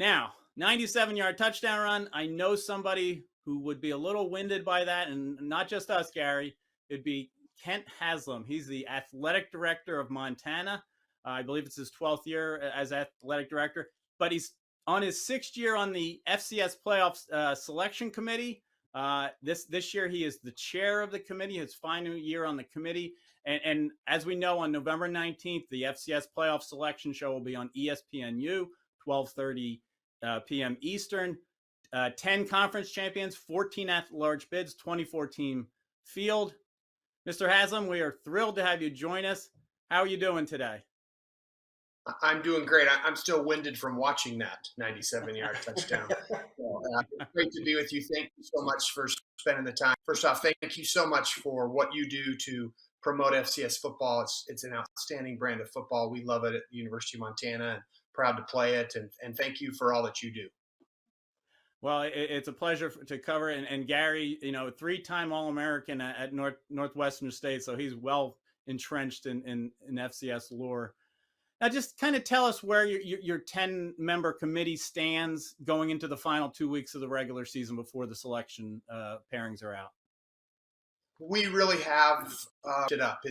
Now, 97-yard touchdown run. I know somebody who would be a little winded by that, and not just us, Gary. It'd be Kent Haslam. He's the athletic director of Montana. I believe it's his 12th year as athletic director, but he's on his 6th year on the FCS playoffs selection committee. This year he is the chair of the committee. His final year on the committee, and as we know, on November 19th, the FCS playoff selection show will be on ESPNU, 12:30 p.m. Eastern. 10 conference champions, 14 at-large bids, 24-team field. Mr. Haslam, we are thrilled to have you join us. How are you doing today? I'm doing great. I'm still winded from watching that 97-yard touchdown. So, it's great to be with you. Thank you so much for spending the time. First off, thank you so much for what you do to promote FCS football. It's an outstanding brand of football. We love it at the University of Montana and proud to play it. And thank you for all that you do. Well, it's a pleasure to cover. And Gary, three-time All-American at Northwestern State, so he's well entrenched in FCS lore. Now, just kind of tell us where your 10-member committee stands going into the final 2 weeks of the regular season before the selection pairings are out. We really have it up.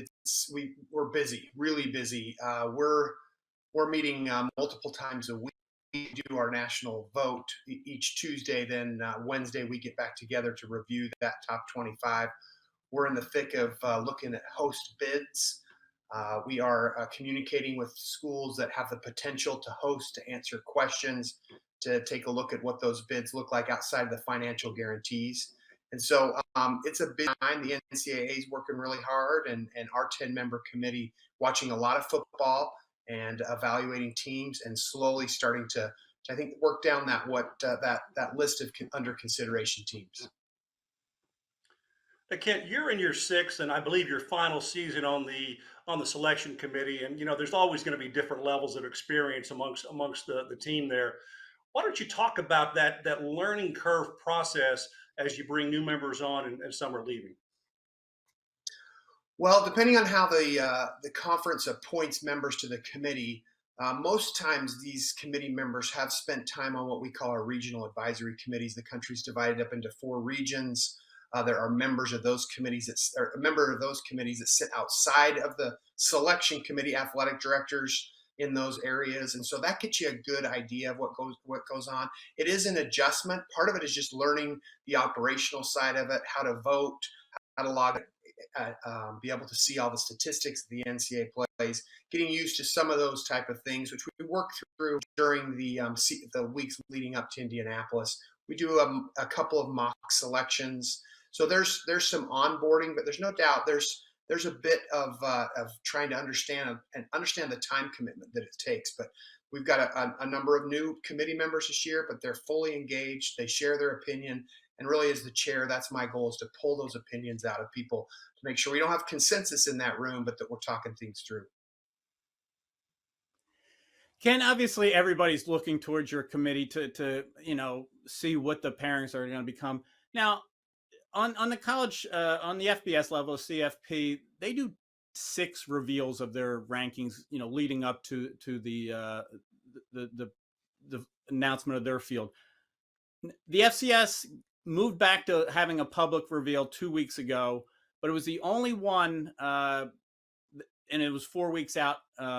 We're busy, really busy. We're meeting multiple times a week. We do our national vote each Tuesday. Then Wednesday we get back together to review that top 25. We're in the thick of looking at host bids. We are communicating with schools that have the potential to host, to answer questions, to take a look at what those bids look like outside of the financial guarantees. And so it's a big time. The NCAA is working really hard, and our 10-member committee watching a lot of football and evaluating teams and slowly starting to I think work down that list of under consideration teams. Kent, you're in your sixth, and I believe your final season on the selection committee. And there's always going to be different levels of experience amongst the team there. Why don't you talk about that learning curve process as you bring new members on and some are leaving? Well, depending on how the conference appoints members to the committee, most times these committee members have spent time on what we call our regional advisory committees. The country's divided up into 4 regions. There are members of those committees that sit outside of the selection committee, athletic directors in those areas, and so that gets you a good idea of what goes on. It is an adjustment. Part of it is just learning the operational side of it, how to vote, how to log it, be able to see all the statistics the NCAA plays, getting used to some of those type of things, which we work through during the weeks leading up to Indianapolis. We do a couple of mock selections. So there's some onboarding, but there's no doubt there's a bit of trying to understand the time commitment that it takes. But we've got a number of new committee members this year, but they're fully engaged. They share their opinion, and really, as the chair, that's my goal, is to pull those opinions out of people to make sure we don't have consensus in that room, but that we're talking things through. Ken, obviously everybody's looking towards your committee to see what the pairings are going to become. Now, on the college, on the FBS level, CFP, they do 6 reveals of their rankings, leading up to the announcement of their field. The FCS moved back to having a public reveal 2 weeks ago, but it was the only one, and it was 4 weeks out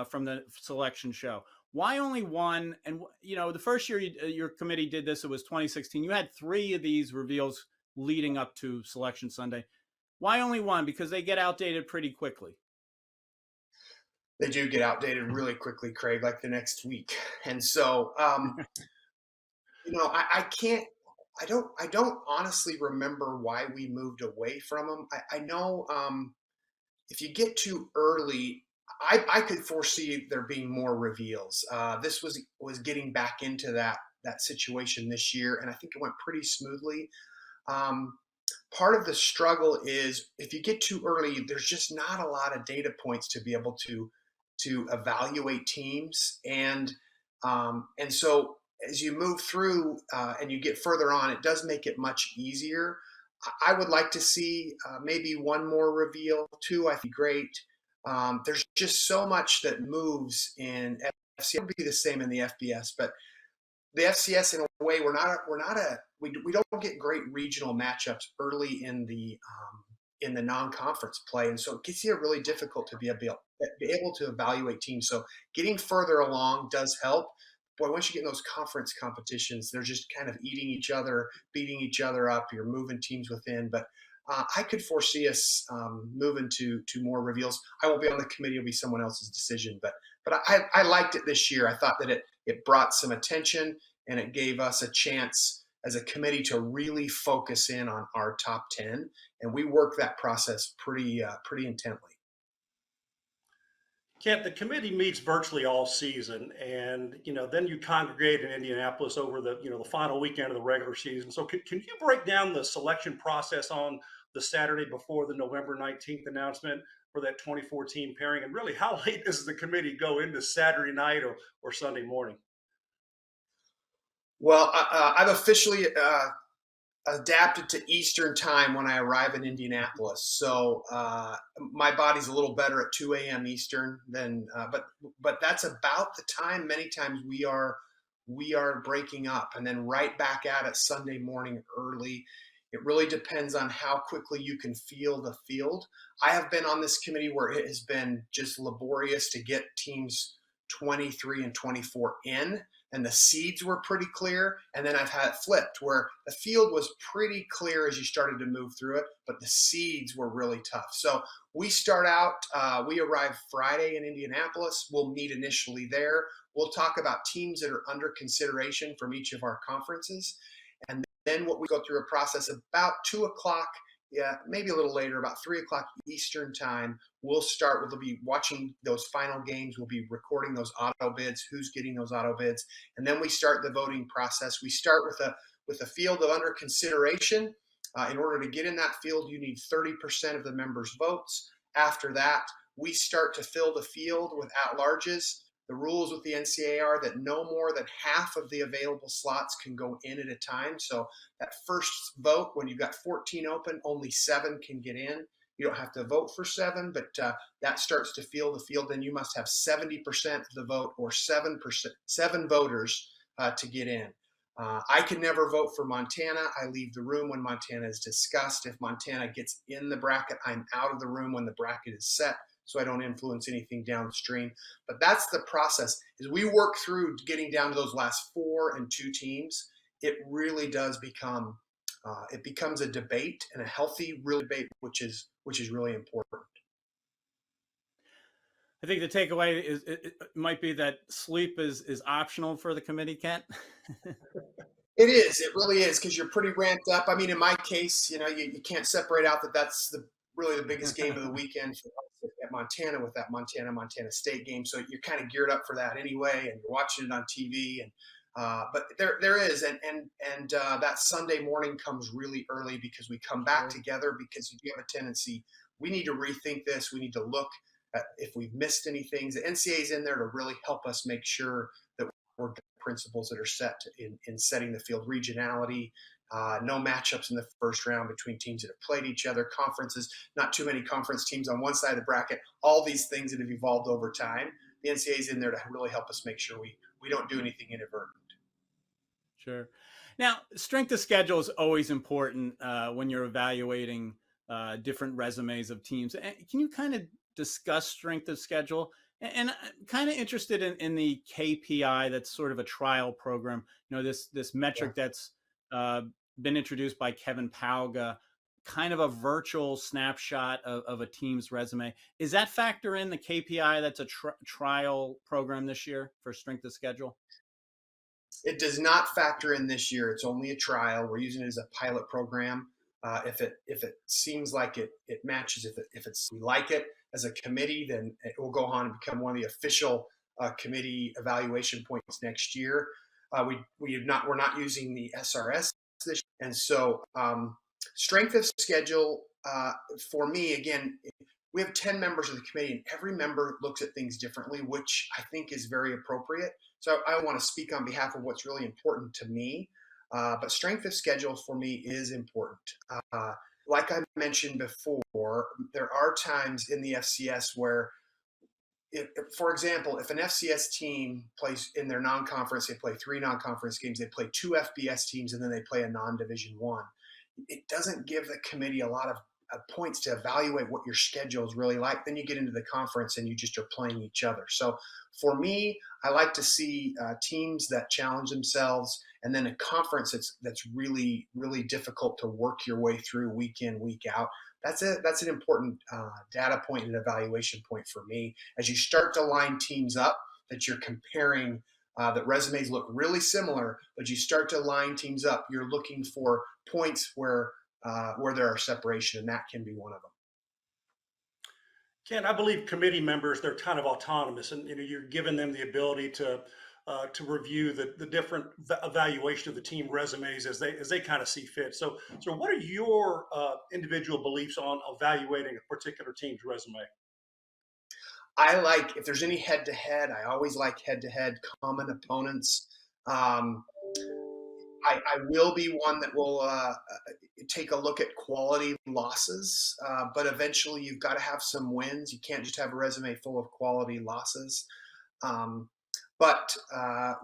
from the selection show. Why only one? And the first year your committee did this, it was 2016. You had 3 of these reveals leading up to Selection Sunday. Why only one? Because they get outdated pretty quickly. They do get outdated really quickly, Craig, like the next week. And so, I don't honestly remember why we moved away from them. I know if you get too early, I could foresee there being more reveals. This was getting back into that situation this year, and I think it went pretty smoothly. Part of the struggle is if you get too early, there's just not a lot of data points to be able to evaluate teams, and so as you move through and you get further on, it does make it much easier. I would like to see maybe one more reveal, 2. I think great. There's just so much that moves in FCS. It would be the same in the FBS, but the FCS, in a way, we don't get great regional matchups early in the non-conference play, and so it gets here really difficult to be able to evaluate teams. So getting further along does help. Boy, once you get in those conference competitions, they're just kind of eating each other, beating each other up. You're moving teams within, but I could foresee us moving to more reveals. I won't be on the committee; it'll be someone else's decision. But I liked it this year. I thought that it brought some attention and it gave us a chance as a committee to really focus in on our top 10, and we worked that process pretty intently. Kent, the committee meets virtually all season, and then you congregate in Indianapolis over the final weekend of the regular season. So, can you break down the selection process on the Saturday before the November 19th announcement for that 2014 pairing, and really how late does the committee go into Saturday night or Sunday morning? Well, I've officially adapted to Eastern time when I arrive in Indianapolis. So my body's a little better at 2 a.m. Eastern than, but that's about the time. Many times we are breaking up and then right back at it Sunday morning early. It really depends on how quickly you can feel the field. I have been on this committee where it has been just laborious to get teams 23 and 24 in, and the seeds were pretty clear. And then I've had it flipped where the field was pretty clear as you started to move through it, but the seeds were really tough. So we start out, we arrive Friday in Indianapolis. We'll meet initially there. We'll talk about teams that are under consideration from each of our conferences. And then what we go through a process about 2 o'clock, yeah, maybe a little later, about 3 o'clock Eastern time. We'll be watching those final games. We'll be recording those auto bids, who's getting those auto bids, and then we start the voting process. We start with a field of under consideration. In order to get in that field, you need 30% of the members' votes. After that, we start to fill the field with at-larges. The rules with the NCAA are that no more than half of the available slots can go in at a time. So that first vote, when you've got 14 open, only 7 can get in. You don't have to vote for 7, but that starts to fill the field. Then you must have 70% of the vote, or 7 voters to get in. I can never vote for Montana. I leave the room when Montana is discussed. If Montana gets in the bracket, I'm out of the room when the bracket is set, so I don't influence anything downstream. But that's the process. As we work through getting down to those last 4 and 2 teams, it really does become it becomes a debate, and a healthy, real debate, which is really important. I think the takeaway is it might be that sleep is optional for the committee, Kent. It is. It really is, because you're pretty ramped up. I mean, in my case, you can't separate out that that's really the biggest game of the weekend for us at Montana, with that Montana State game. So you're kind of geared up for that anyway, and you're watching it on TV. And but there is, and that Sunday morning comes really early because we come back together, because you have a tendency. We need to rethink this. We need to look at if we've missed anything. The NCAA is in there to really help us make sure that we're principles that are set in setting the field. Regionality, no matchups in the first round between teams that have played each other, conferences, not too many conference teams on one side of the bracket, all these things that have evolved over time. The NCAA is in there to really help us make sure we don't do anything inadvertent. Sure. Now, strength of schedule is always important when you're evaluating different resumes of teams. Can you kind of discuss strength of schedule? And I'm kind of interested in the KPI that's sort of a trial program. This metric that's been introduced by Kevin Pauga, kind of a virtual snapshot of a team's resume. Is that factor in the KPI that's a trial program this year for strength of schedule? It does not factor in this year. It's only a trial. We're using it as a pilot program. If it seems like it matches, if we like it as a committee, then it will go on and become one of the official committee evaluation points next year. We're not using the SRS this year, and so strength of schedule for me, again, we have 10 members of the committee, and every member looks at things differently, which I think is very appropriate. So I want to speak on behalf of what's really important to me. But strength of schedule for me is important. Like I mentioned before, there are times in the FCS where for example, if an FCS team plays in their non-conference, they play 3 non-conference games, they play 2 FBS teams, and then they play a non-division one. It doesn't give the committee a lot of points to evaluate what your schedule is really like. Then you get into the conference and you just are playing each other. So for me, I like to see teams that challenge themselves, and then a conference that's really really difficult to work your way through week in week out. That's an important data point and evaluation point for me as you start to line teams up that you're comparing. That resumes look really similar, but you start to line teams up. You're looking for points where there are separation, and that can be one of them. Ken, I believe committee members, they're kind of autonomous, and you're giving them the ability to review the different evaluation of the team resumes as they kind of see fit. So what are your individual beliefs on evaluating a particular team's resume? I like, if there's any head to head, I always like head to head common opponents. Um, I will be one that will take a look at quality losses, but eventually you've got to have some wins. You can't just have a resume full of quality losses. Um, but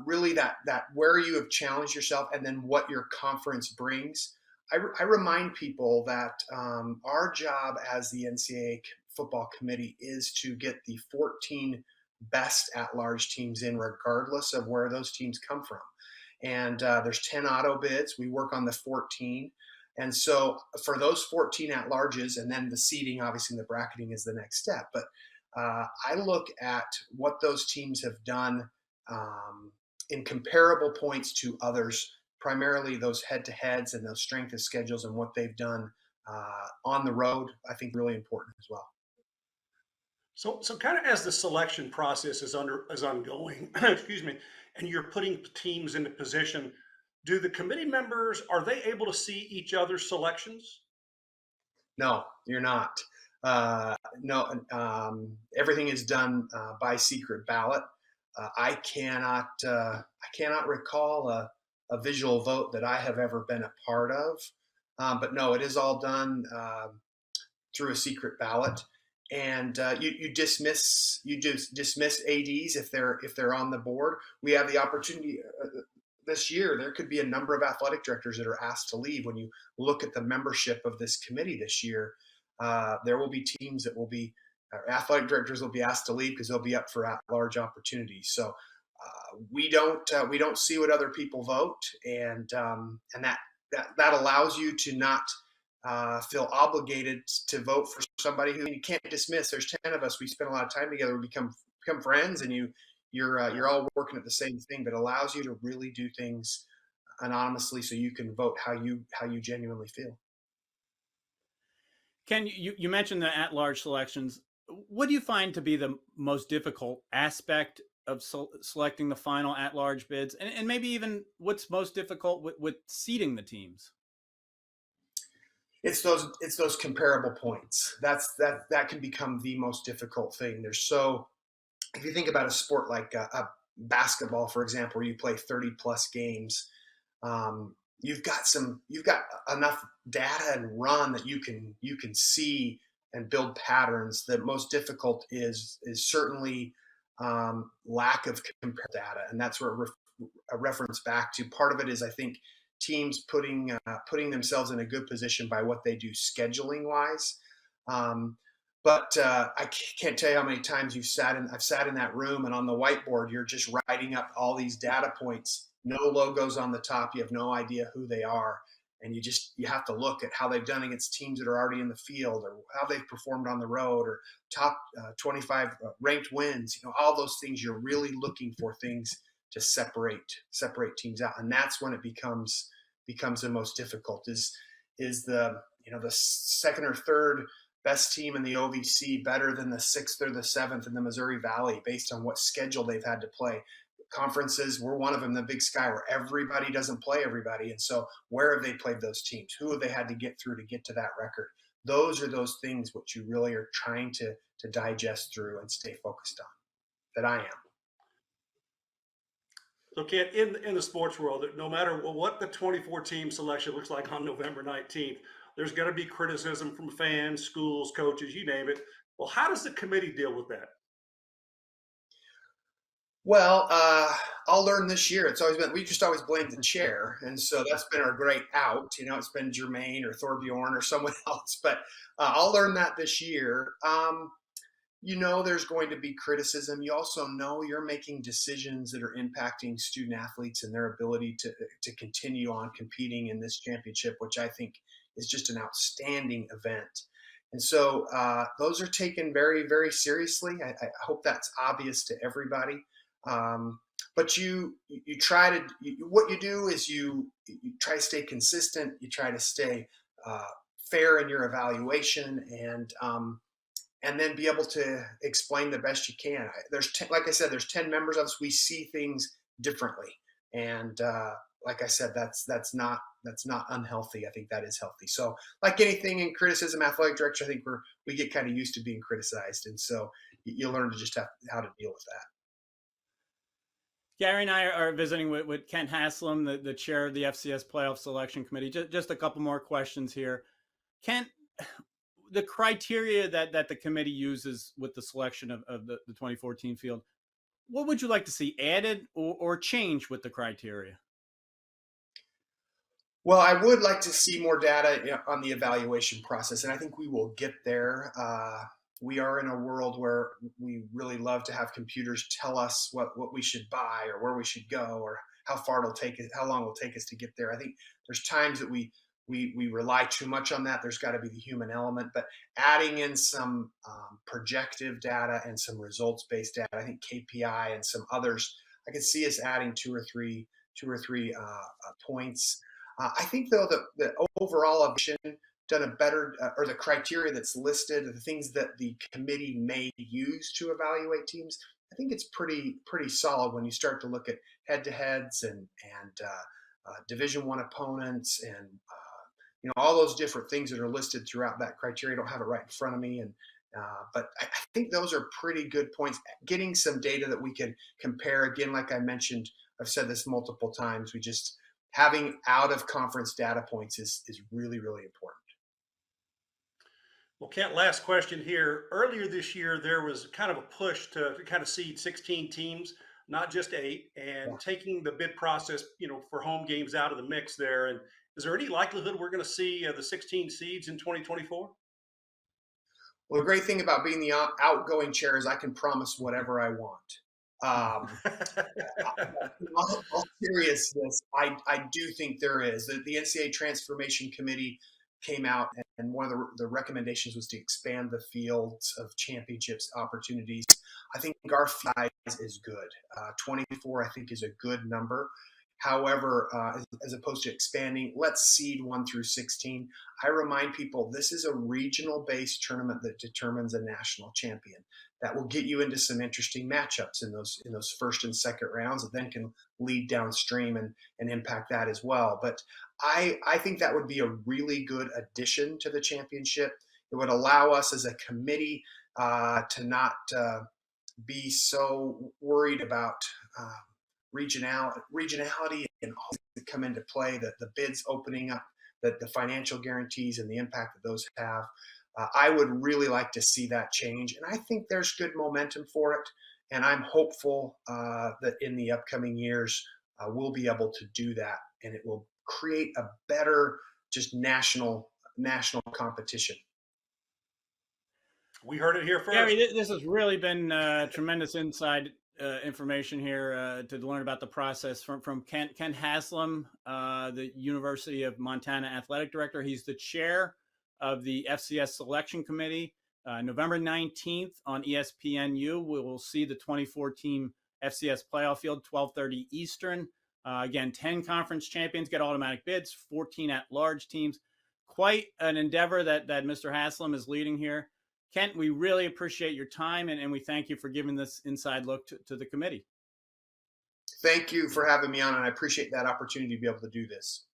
really, that where you have challenged yourself, and then what your conference brings. I remind people that our job as the NCAA football committee is to get the 14 best at-large teams in, regardless of where those teams come from. And there's 10 auto bids. We work on the 14. And so for those 14 at larges, and then the seeding, obviously the bracketing is the next step. But I look at what those teams have done in comparable points to others, primarily those head to heads and those strength of schedules and what they've done on the road. I think really important as well. So kind of as the selection process is ongoing, excuse me, and you're putting teams into position, do the committee members, are they able to see each other's selections? No, you're not. No, everything is done by secret ballot. I cannot recall a visual vote that I have ever been a part of. But no, it is all done through a secret ballot, and you just dismiss ads if they're on the board. We have the opportunity this year. There could be a number of athletic directors that are asked to leave. When you look at the membership of this committee this year, there will be teams that will be athletic directors will be asked to leave because they'll be up for at-large opportunities. So we don't see what other people vote, and that allows you to not feel obligated to vote for somebody who you can't dismiss. There's 10 of us. We spend a lot of time together. We become friends, and you're all working at the same thing. But it allows you to really do things anonymously, so you can vote how you genuinely feel. Ken, you mentioned the at-large selections. What do you find to be the most difficult aspect of selecting the final at-large bids, and maybe even what's most difficult with seeding the teams? It's those comparable points. That can become the most difficult thing. If you think about a sport like basketball, for example, where you play 30 plus games, you've got enough data and run that you can see and build patterns. The most difficult is certainly lack of comparative data, and that's where a reference back to. Part of it is, I think, teams putting themselves in a good position by what they do scheduling wise. Um, but I can't tell you how many times I've sat in that room, and on the whiteboard you're just writing up all these data points, no logos on the top. You have no idea who they are, and you have to look at how they've done against teams that are already in the field, or how they've performed on the road, or top 25 ranked wins. All those things. You're really looking for things to separate teams out, and that's when it becomes the most difficult. Is the second or third best team in the OVC better than the sixth or the seventh in the Missouri Valley based on what schedule they've had to play? Conferences, we're one of them, the Big Sky, where everybody doesn't play everybody, and so where have they played those teams? Who have they had to get through to get to that record? Those are those things which you really are trying to digest through and stay focused on. That I am. So, Ken, in the sports world, no matter what the 24 team selection looks like on November 19th, there's going to be criticism from fans, schools, coaches, you name it. Well, how does the committee deal with that? Well, I'll learn this year. It's always been, we just always blame the chair. And so that's been our great out. It's been Jermaine or Thorbjorn or someone else, but I'll learn that this year. There's going to be criticism. You also know you're making decisions that are impacting student athletes and their ability to continue on competing in this championship, which I think is just an outstanding event. And so those are taken very, very seriously. I hope that's obvious to everybody. But you try to what you do is you try to stay consistent. You try to stay fair in your evaluation, and then be able to explain the best you can. Like I said, there's 10 members of us. We see things differently, and like I said, that's not unhealthy. I think that is healthy. So, like anything in criticism, athletic director, I think we get kind of used to being criticized, and so you learn to just how to deal with that. Gary and I are visiting with Kent Haslam, the chair of the FCS Playoff Selection Committee. Just a couple more questions here. Kent, the criteria that the committee uses with the selection of the 2014 field, what would you like to see added or change with the criteria? Well, I would like to see more data on the evaluation process, and I think we will get there. We are in a world where we really love to have computers tell us what we should buy or where we should go or how long it'll take us to get there. I think there's times that we rely too much on that. There's got to be the human element, but adding in some projective data and some results-based data, I think KPI and some others, I could see us adding two or three points. I think though the overall evaluation done a better, or the criteria that's listed, the things that the committee may use to evaluate teams, I think it's pretty solid when you start to look at head-to-heads and Division I opponents and all those different things that are listed throughout that criteria. I don't have it right in front of me, but I think those are pretty good points. Getting some data that we can compare. Again, like I mentioned, I've said this multiple times. Having out of conference data points is really, really important. Well, Kent, last question here. Earlier this year, there was kind of a push to kind of seed 16 teams, not just 8, and Yeah. taking the bid process, for home games out of the mix there. And is there any likelihood we're going to see the 16 seeds in 2024? Well, the great thing about being the outgoing chair is I can promise whatever I want. In all seriousness, I do think there is. The NCAA Transformation Committee came out, and one of the recommendations was to expand the fields of championships opportunities. I think our size is good. 24, I think, is a good number. However, as opposed to expanding, let's seed 1 through 16. I remind people this is a regional-based tournament that determines a national champion. That will get you into some interesting matchups in those first and second rounds that then can lead downstream and impact that as well. But I think that would be a really good addition to the championship. It would allow us as a committee to not be so worried about regionality and all that come into play, the bids opening up, the financial guarantees and the impact that those have. I would really like to see that change, and I think there's good momentum for it, and I'm hopeful that in the upcoming years we'll be able to do that, and it will create a better just national competition. We heard it here first. Gary, this has really been tremendous inside information here to learn about the process from Kent Haslam, the University of Montana Athletic Director. He's the chair of the FCS Selection Committee. November 19th on ESPNU, we will see the 24-team FCS playoff field, 12:30 Eastern. Again, 10 conference champions get automatic bids, 14 at-large teams. Quite an endeavor that Mr. Haslam is leading here. Kent, we really appreciate your time, and we thank you for giving this inside look to the committee. Thank you for having me on, and I appreciate that opportunity to be able to do this.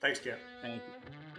Thanks, Kent. Thank you.